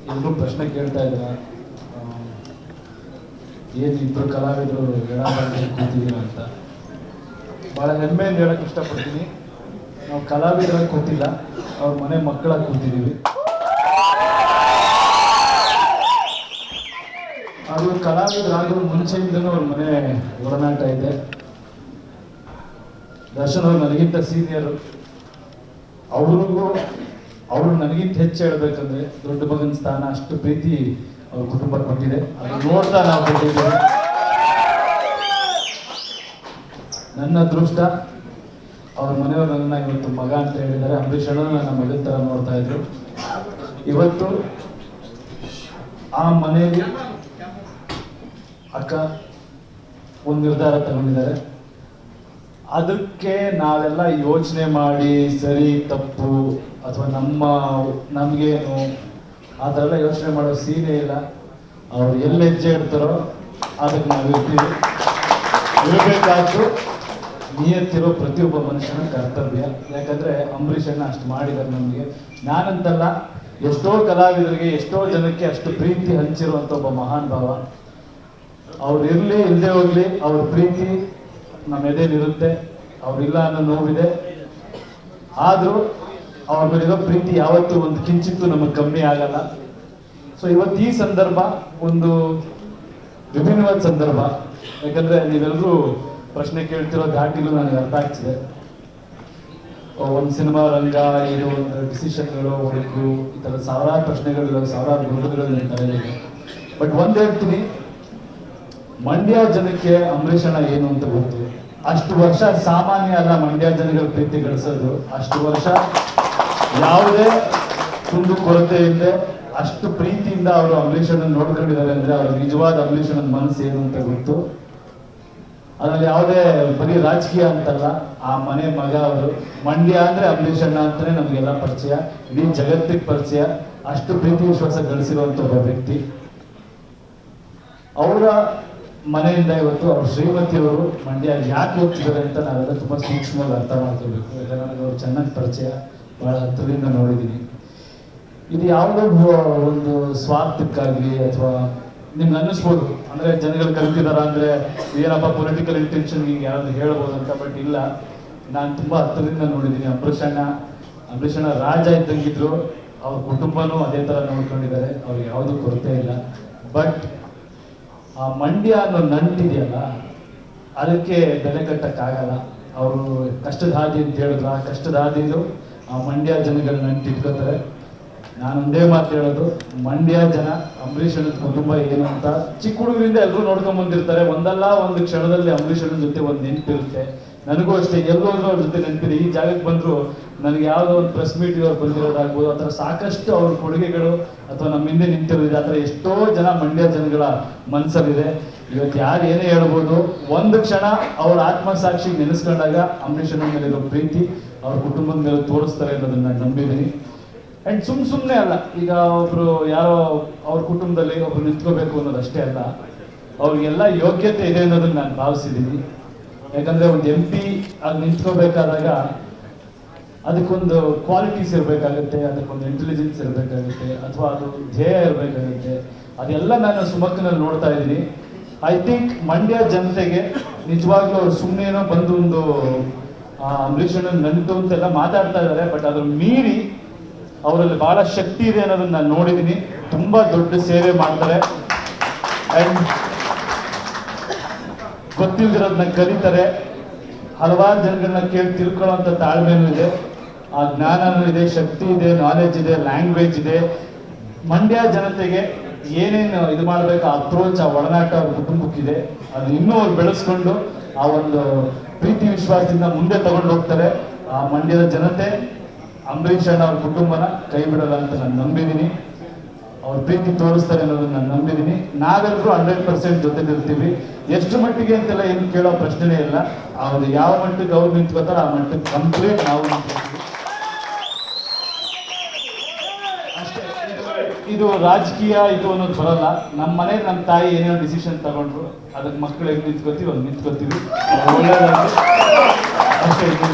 ಎಲ್ಲರೂ ಪ್ರಶ್ನೆ ಕೇಳ್ತಾ ಇದ್ದಾರೆ, ಏನು ಇಬ್ಬರು ಕಲಾವಿದರು ಎಡಬಾಗಿ ಕೂತಿದ್ದೀರ ಅಂತ. ಭಾಳ ಹೆಮ್ಮೆಯಿಂದ ಹೇಳಕ್ಕೆ ಇಷ್ಟಪಡ್ತೀನಿ, ನಾವು ಕಲಾವಿದರಾಗಿ ಕೂತಿಲ್ಲ, ಅವ್ರ ಮನೆ ಮಕ್ಕಳಾಗಿ ಕೂತಿದ್ದೀವಿ. ಅದು ಕಲಾವಿದರಾಗೋ ಮುಂಚೆಯಿಂದನೂ ಅವ್ರ ಮನೆ ಒಡನಾಟ ಇದೆ. ದರ್ಶನ್ ಅವ್ರು ನನಗಿಂತ ಸೀನಿಯರು, ಅವರು ನನಗಿಂತ ಹೆಚ್ಚು ಹೇಳ್ಬೇಕಂದ್ರೆ ದೊಡ್ಡ ಮಗನ ಸ್ಥಾನ, ಅಷ್ಟು ಪ್ರೀತಿ ಅವ್ರ ಕುಟುಂಬ ಕೊಟ್ಟಿದೆ. ಅದು ನೋಡ್ತಾ ನಾವು ಕೊಟ್ಟಿದ್ದೇವೆ. ನನ್ನ ಅದೃಷ್ಟ, ಅವ್ರ ಮನೆಯವರು ನನ್ನ ಇವತ್ತು ಮಗ ಅಂತ ಹೇಳಿದ್ದಾರೆ. ಅಂಬರೀಷ್ ಅಣ್ಣ ನನ್ನ ಮಗನ ಥರ ನೋಡ್ತಾ ಇದ್ರು. ಇವತ್ತು ಆ ಮನೆಯಲ್ಲಿ ಅಕ್ಕ ಒಂದು ನಿರ್ಧಾರ ತಗೊಂಡಿದ್ದಾರೆ. ಅದಕ್ಕೆ ನಾವೆಲ್ಲ ಯೋಚನೆ ಮಾಡಿ ಸರಿ ತಪ್ಪು ಅಥವಾ ನಮಗೇನು ಆ ಥರ ಎಲ್ಲ ಯೋಚನೆ ಮಾಡೋ ಸೀನೇ ಇಲ್ಲ. ಅವ್ರು ಎಲ್ಲಿ ಹೆಜ್ಜೆ ಇಡ್ತಾರೋ ಅದಕ್ಕೆ ನಾವು ಇರ್ತೀವಿ. ಇರಬೇಕಾದ್ರು ನಿಯತ್ತಿರೋ ಪ್ರತಿಯೊಬ್ಬ ಮನುಷ್ಯನ ಕರ್ತವ್ಯ. ಯಾಕಂದರೆ ಅಂಬರೀಷ್ ಅಣ್ಣ ಅಷ್ಟು ಮಾಡಿದ್ದಾರೆ ನಮಗೆ. ನಾನಂತಲ್ಲ, ಎಷ್ಟೋ ಕಲಾವಿದರಿಗೆ ಎಷ್ಟೋ ಜನಕ್ಕೆ ಅಷ್ಟು ಪ್ರೀತಿ ಹಂಚಿರುವಂಥ ಒಬ್ಬ ಮಹಾನ್ ಭಾವ. ಅವ್ರು ಇರಲಿ ಇಲ್ಲದೆ ಹೋಗಲಿ, ಅವ್ರ ಪ್ರೀತಿ ನಮ್ಮ ಎದೆಲಿರುತ್ತೆ. ಅವ್ರಿಲ್ಲ ಅನ್ನೋ ನೋವಿದೆ, ಆದರೂ ಅವ್ರ ಮೇಲಿರೋ ಪ್ರೀತಿ ಯಾವತ್ತೂ ಒಂದು ಕಿಂಚಿತ್ತು ನಮಗೆ ಕಮ್ಮಿ ಆಗಲ್ಲ. ಸೊ ಇವತ್ತು ಈ ಸಂದರ್ಭ ಒಂದು ವಿಭಿನ್ನವಾದ ಸಂದರ್ಭ. ಯಾಕಂದರೆ ನೀವೆಲ್ಲರೂ ಪ್ರಶ್ನೆ ಕೇಳ್ತಿರೋ ದಾಟಿಲು ನನಗೆ ಅರ್ಥ ಆಗ್ತಿದೆ. ಒಂದು ಸಿನಿಮಾ ರಂಗ, ಇದು ಒಂದು ಡಿಸಿಷನ್ಗಳು, ಹುಡುಗರು, ಈ ಥರ ಸಾವಿರಾರು ಪ್ರಶ್ನೆಗಳು, ಸಾವಿರಾರು ಹುಡುಗರುಗಳು ನನ್ನ ತಲೆಯಲ್ಲಿ. ಬಟ್ ಒಂದು ಹೇಳ್ತೀನಿ, ಮಂಡ್ಯ ಜನಕ್ಕೆ ಅಂಬರೀಷ್ ಅಣ್ಣ ಏನು ಅಂತ ಗೊತ್ತು. ಅಷ್ಟು ವರ್ಷ ಸಾಮಾನ್ಯ ಅಲ್ಲ ಮಂಡ್ಯ ಜನಗಳ ಪ್ರೀತಿ ಗಳಿಸೋದು. ಅಷ್ಟು ವರ್ಷ ಯಾವುದೇ ಕುಂದು ಕೊರತೆ ಇಲ್ಲದೆ ಅಷ್ಟು ಪ್ರೀತಿಯಿಂದ ಅವರು ಅಂಬರೀಷ್ ಅಣ್ಣ ನೋಡ್ಕೊಂಡಿದ್ದಾರೆ ಅಂದರೆ ಅವ್ರ ನಿಜವಾದ ಅಂಬರೀಷ್ ಅಣ್ಣನ ಮನಸ್ಸು ಏನು ಅಂತ ಗೊತ್ತು. ಅದರಲ್ಲಿ ಯಾವುದೇ ಬರೀ ರಾಜಕೀಯ ಅಂತಲ್ಲ, ಆ ಮನೆ ಮಗ ಅವರು. ಮಂಡ್ಯ ಅಂದರೆ ಅಂಬರೀಷ್ ಅಣ್ಣ ಅಂತಲೇ ನಮಗೆಲ್ಲ ಪರಿಚಯ, ಇಡೀ ಜಗತ್ತಿಗೆ ಪರಿಚಯ. ಅಷ್ಟು ಪ್ರೀತಿ ವಿಶ್ವಾಸ ಗಳಿಸಿರುವಂಥ ಒಬ್ಬ ವ್ಯಕ್ತಿ. ಅವರ ಮನೆಯಿಂದ ಇವತ್ತು ಅವ್ರ ಶ್ರೀಮತಿಯವರು ಮಂಡ್ಯ ಯಾಕೆ ಹೋಗ್ತಿದ್ದಾರೆ ಅಂತ ನಾವೆಲ್ಲ ತುಂಬ ಸೂಕ್ಷ್ಮವಾಗಿ ಅರ್ಥ ಮಾಡ್ಕೋಬೇಕು. ಯಾಕಂದರೆ ನನಗೆ ಅವ್ರು ಚೆನ್ನಾಗಿ ಪರಿಚಯ, ಭಾಳ ಹತ್ತಿರದಿಂದ ನೋಡಿದ್ದೀನಿ. ಇದು ಯಾವುದೋ ಒಂದು ಸ್ವಾರ್ಥಕ್ಕಾಗಲಿ ಅಥವಾ ನಿಮ್ಗೆ ಅನ್ನಿಸ್ಬೋದು, ಅಂದರೆ ಜನಗಳು ಕಲ್ತಿದಾರ ಅಂದರೆ ಏನಪ್ಪ ಪೊಲಿಟಿಕಲ್ ಇಂಟೆನ್ಷನ್ ಹಿಂಗೆ ಯಾರಾದ್ರು ಹೇಳ್ಬೋದು ಅಂತ. ಬಟ್ ಇಲ್ಲ, ನಾನು ತುಂಬ ಹತ್ತಿರದಿಂದ ನೋಡಿದ್ದೀನಿ. ಅಂಬರೀಷ್ ಅಣ್ಣ ರಾಜ ಇದ್ದಂಗಿದ್ರು. ಅವ್ರ ಕುಟುಂಬನೂ ಅದೇ ಥರ ನೋಡ್ಕೊಂಡಿದ್ದಾರೆ, ಅವ್ರಿಗೆ ಯಾವುದೂ ಕೊರತೆ ಇಲ್ಲ. ಬಟ್ ಆ ಮಂಡ್ಯ ಅನ್ನೋ ನಂಟಿದೆಯಲ್ಲ, ಅದಕ್ಕೆ ಬೆಲೆ ಕಟ್ಟಕ್ಕಾಗಲ್ಲ. ಅವರು ಕಷ್ಟದ ಹಾದಿ ಅಂತ ಹೇಳಿದ್ರು, ಆ ಕಷ್ಟದ ಹಾದಿದು ಆ ಮಂಡ್ಯ ಜನಗಳ ನಂಟು ಇಟ್ಕೋತಾರೆ. ನಾನೊಂದೇ ಮಾತು ಹೇಳೋದು, ಮಂಡ್ಯ ಜನ ಅಂಬರೀಷ್ ಅಣ್ಣನ ಕುಟುಂಬ ಏನು ಅಂತ ಚಿಕ್ಕ ಹುಡುಗರಿಂದ ಎಲ್ಲರೂ ನೋಡ್ಕೊಂಡ್ ಬಂದಿರ್ತಾರೆ. ಒಂದಲ್ಲ ಒಂದು ಕ್ಷಣದಲ್ಲಿ ಅಂಬರೀಷ್ ಅಣ್ಣನ ಜೊತೆ ಒಂದು ನೆನಪಿರುತ್ತೆ. ನನಗೂ ಅಷ್ಟೇ, ಎಲ್ಲೋದ್ರೂ ಅವ್ರ ಜೊತೆ ನೆನಪಿದೆ. ಈ ಜಾಗಕ್ಕೆ ಬಂದರೂ ನನಗೆ ಯಾವುದೋ ಒಂದು ಪ್ರೆಸ್ ಮೀಟ್ ಅವ್ರು ಬಂದಿರೋದಾಗ್ಬೋದು, ಆ ಥರ ಸಾಕಷ್ಟು ಅವ್ರ ಕೊಡುಗೆಗಳು ಅಥವಾ ನಮ್ಮ ಹಿಂದೆ ನಿಂತಿರೋದಿದೆ. ಆ ಥರ ಎಷ್ಟೋ ಜನ ಮಂಡ್ಯ ಜನಗಳ ಮನಸ್ಸಲ್ಲಿದೆ. ಇವತ್ತು ಯಾರು ಏನೇ ಹೇಳ್ಬೋದು, ಒಂದು ಕ್ಷಣ ಅವ್ರ ಆತ್ಮಸಾಕ್ಷಿ ನೆನೆಸ್ಕೊಂಡಾಗ ಅಂಬರೀಷ್ ಅಣ್ಣನ ಮೇಲಿರೋ ಪ್ರೀತಿ ಅವ್ರ ಕುಟುಂಬದ ಮೇಲೆ ತೋರಿಸ್ತಾರೆ ಅನ್ನೋದನ್ನ ನಾನು ನಂಬಿದ್ದೀನಿ. ಆ್ಯಂಡ್ ಸುಮ್ಮನೆ ಅಲ್ಲ, ಈಗ ಒಬ್ರು ಯಾರೋ ಅವ್ರ ಕುಟುಂಬದಲ್ಲಿ ಒಬ್ರು ನಿಂತ್ಕೋಬೇಕು ಅನ್ನೋದು ಅಷ್ಟೇ ಅಲ್ಲ, ಅವ್ರಿಗೆಲ್ಲ ಯೋಗ್ಯತೆ ಇದೆ ಅನ್ನೋದನ್ನ ನಾನು ಭಾವಿಸಿದ್ದೀನಿ. ಯಾಕಂದರೆ ಒಂದು MP ಆಗಿ ನಿಂತ್ಕೋಬೇಕಾದಾಗ ಅದಕ್ಕೊಂದು ಕ್ವಾಲಿಟೀಸ್ ಇರಬೇಕಾಗುತ್ತೆ, ಅದಕ್ಕೊಂದು ಇಂಟೆಲಿಜೆನ್ಸ್ ಇರಬೇಕಾಗುತ್ತೆ, ಅಥವಾ ಅದು ಧ್ಯೇಯ ಇರಬೇಕಾಗುತ್ತೆ. ಅದೆಲ್ಲ ನಾನು ಸುಮಕ್ಕನಲ್ಲಿ ನೋಡ್ತಾ ಇದ್ದೀನಿ. ಐ ಥಿಂಕ್ ಮಂಡ್ಯ ಜನತೆಗೆ ನಿಜವಾಗ್ಲೂ ಅವ್ರು ಸುಮ್ಮನೆನೋ ಬಂದು ಒಂದು ಅಂಬರೀಷ್ ಅಣ್ಣನ ನಂಟು ಅಂತೆಲ್ಲ ಮಾತಾಡ್ತಾ ಇದ್ದಾರೆ. ಬಟ್ ಅದ್ರ ಮೀರಿ ಅವರಲ್ಲಿ ಭಾಳ ಶಕ್ತಿ ಇದೆ ಅನ್ನೋದನ್ನ ನಾನು ನೋಡಿದ್ದೀನಿ. ತುಂಬ ದೊಡ್ಡ ಸೇವೆ ಮಾಡ್ತಾರೆ. ಆ್ಯಂಡ್ ಗೊತ್ತಿಲ್ದಿರೋದನ್ನ ಕಲಿತಾರೆ. ಹಲವಾರು ಜನಗಳನ್ನ ಕೇಳಿ ತಿಳ್ಕೊಳ್ಳೋಂಥ ತಾಳ್ಮೆನೂ ಇದೆ, ಆ ಜ್ಞಾನನೂ ಇದೆ, ಶಕ್ತಿ ಇದೆ, ನಾಲೆಜ್ ಇದೆ, ಲ್ಯಾಂಗ್ವೇಜ್ ಇದೆ. ಮಂಡ್ಯ ಜನತೆಗೆ ಏನೇನು ಇದು ಮಾಡಬೇಕು, ಆ ಅಪ್ರೋಚ್, ಆ ಒಡನಾಟ ಅವ್ರ ಕುಟುಂಬಕ್ಕಿದೆ. ಅದು ಇನ್ನೂ ಅವ್ರು ಬೆಳೆಸ್ಕೊಂಡು ಆ ಒಂದು ಪ್ರೀತಿ ವಿಶ್ವಾಸದಿಂದ ಮುಂದೆ ತಗೊಂಡು ಹೋಗ್ತಾರೆ. ಆ ಮಂಡ್ಯದ ಜನತೆ ಅಂಬರೀಷ್ ಅಣ್ಣ ಅವ್ರ ಕುಟುಂಬನ ಕೈ ಬಿಡಲ್ಲ ಅಂತ ನಾನು ನಂಬಿದ್ದೀನಿ. ಅವ್ರ ಪ್ರೀತಿ ತೋರಿಸ್ತಾರೆ ಅನ್ನೋದನ್ನ ನಾನು ನಂಬಿದ್ದೀನಿ. ನಾವೆಲ್ಲರೂ 100% ಜೊತೆಲಿರ್ತೀವಿ. ಎಷ್ಟು ಮಟ್ಟಿಗೆ ಅಂತೆಲ್ಲ ಏನು ಕೇಳೋ ಪ್ರಶ್ನೆನೇ ಇಲ್ಲ. ಅವ್ರು ಯಾವ ಮಟ್ಟಿಗೆ ಅವ್ರು ನಿಂತ್ಕೋತಾರೆ ಆ ಮಟ್ಟಿಗೆ ಕಂಪ್ಲೀಟ್ ನಾವು ನಿಂತ್ಕೊತೀವಿ ಅಷ್ಟೇ. ಇದು ರಾಜಕೀಯ ಇದು ಅನ್ನೋದು ಬರಲ್ಲ. ನಮ್ಮ ಮನೆಗೆ ನಮ್ಮ ತಾಯಿ ಏನೇನೋ ಡಿಸಿಷನ್ ತಗೊಂಡ್ರು, ಅದಕ್ಕೆ ಮಕ್ಕಳು ಹೆಂಗೆ ನಿಂತ್ಕೋತೀವಿ, ಅದು ನಿಂತ್ಕೋತೀವಿ. ಒಳ್ಳೆಯದಾಗಿ ಅಷ್ಟೇ. ಇದು